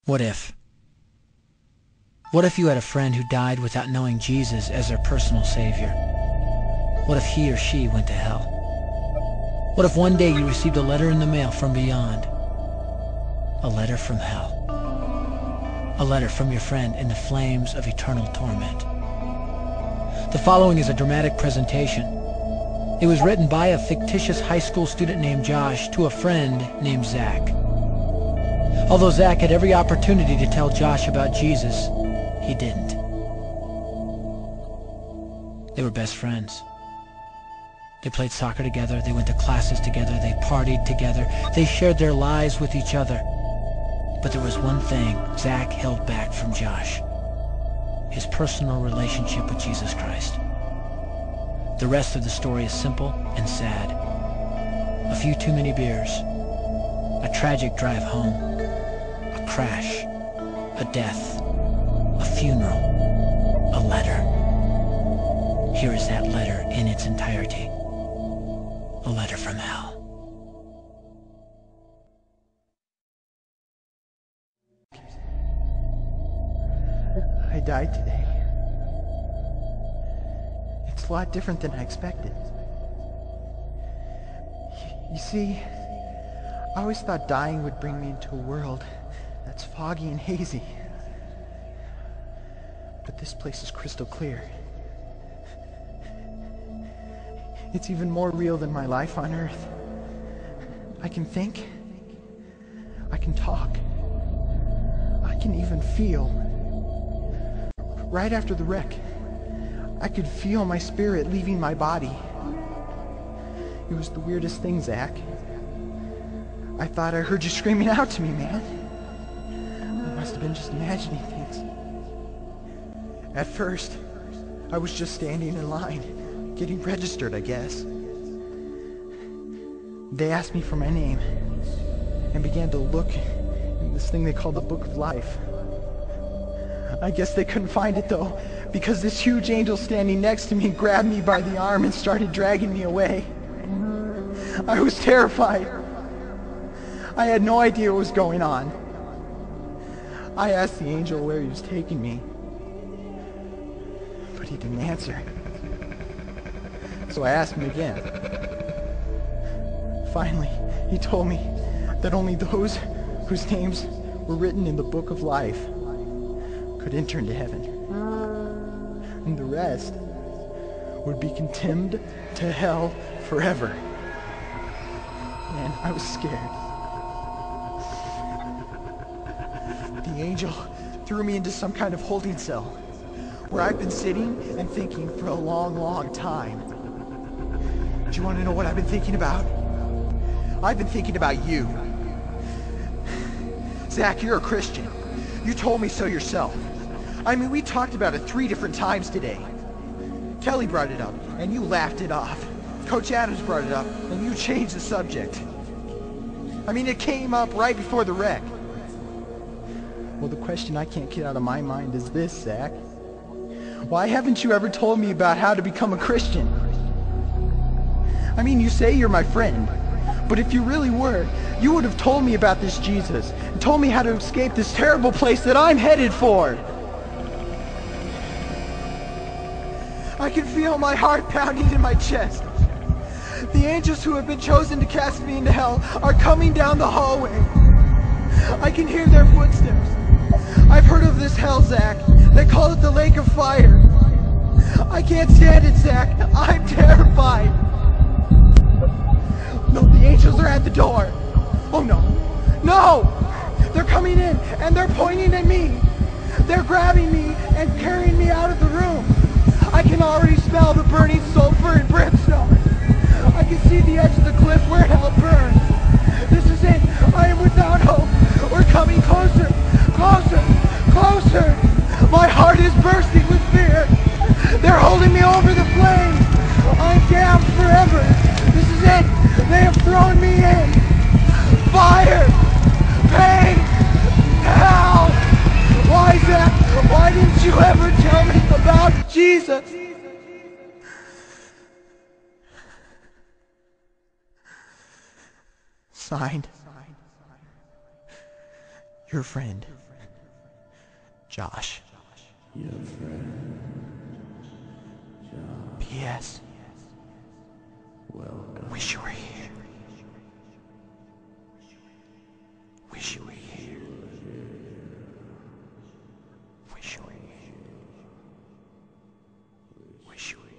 What if? What if you had a friend who died without knowing Jesus as their personal savior? What if he or she went to hell? What if one day you received a letter in the mail from beyond? A letter from hell. A letter from your friend in the flames of eternal torment. The following is a dramatic presentation. It was written by a fictitious high school student named Josh to a friend named Zach. Although Zach had every opportunity to tell Josh about Jesus, he didn't. They were best friends. They played soccer together, they went to classes together, they partied together, they shared their lives with each other. But there was one thing Zach held back from Josh: his personal relationship with Jesus Christ. The rest of the story is simple and sad. A few too many beers, a tragic drive home, a crash, a death, a funeral, a letter. Here is that letter in its entirety. A letter from hell. I died today. It's a lot different than I expected. You see, I always thought dying would bring me into a world that's foggy and hazy. But this place is crystal clear. It's even more real than my life on Earth. I can think. I can talk. I can even feel. Right after the wreck, I could feel my spirit leaving my body. It was the weirdest thing, Zach. I thought I heard you screaming out to me, man. I must have been just imagining things. At first, I was just standing in line, getting registered, I guess. They asked me for my name and began to look in this thing they call the Book of Life. I guess they couldn't find it though, because this huge angel standing next to me grabbed me by the arm and started dragging me away. I was terrified. I had no idea what was going on. I asked the angel where he was taking me, but he didn't answer. So I asked him again. Finally, he told me that only those whose names were written in the Book of Life could enter into heaven. And the rest would be condemned to hell forever. Man, I was scared. The angel threw me into some kind of holding cell where I've been sitting and thinking for a long, long time. Do you want to know what I've been thinking about? I've been thinking about you. Zach, you're a Christian. You told me so yourself. I mean, we talked about it 3 different times today. Kelly brought it up, and you laughed it off. Coach Adams brought it up, and you changed the subject. I mean, it came up right before the wreck. Well, the question I can't get out of my mind is this, Zach. Why haven't you ever told me about how to become a Christian? I mean, you say you're my friend, but if you really were, you would have told me about this Jesus, and told me how to escape this terrible place that I'm headed for. I can feel my heart pounding in my chest. The angels who have been chosen to cast me into hell are coming down the hallway. I can hear their footsteps. I've heard of this hell, Zach. They call it the lake of fire. I can't stand it, Zach. I'm terrified. No, the angels are at the door. Oh no. No! They're coming in and they're pointing at me. They're grabbing me and carrying me out of the room. I can already smell the burning sulfur and brimstone. I can see the edge of the cliff where hell burns. This is it. I am without hope. We're coming closer, closer, closer. My heart is bursting with fear. They're holding me over the flames. I'm damned forever. This is it. They have thrown me in. Fire, pain, hell. Why, Zach? Why didn't you ever tell me about Jesus? Signed, your friend. Josh. Your friend, Josh. P.S. Welcome. Wish you were here. Wish you were here. Wish you were here. Wish you were here.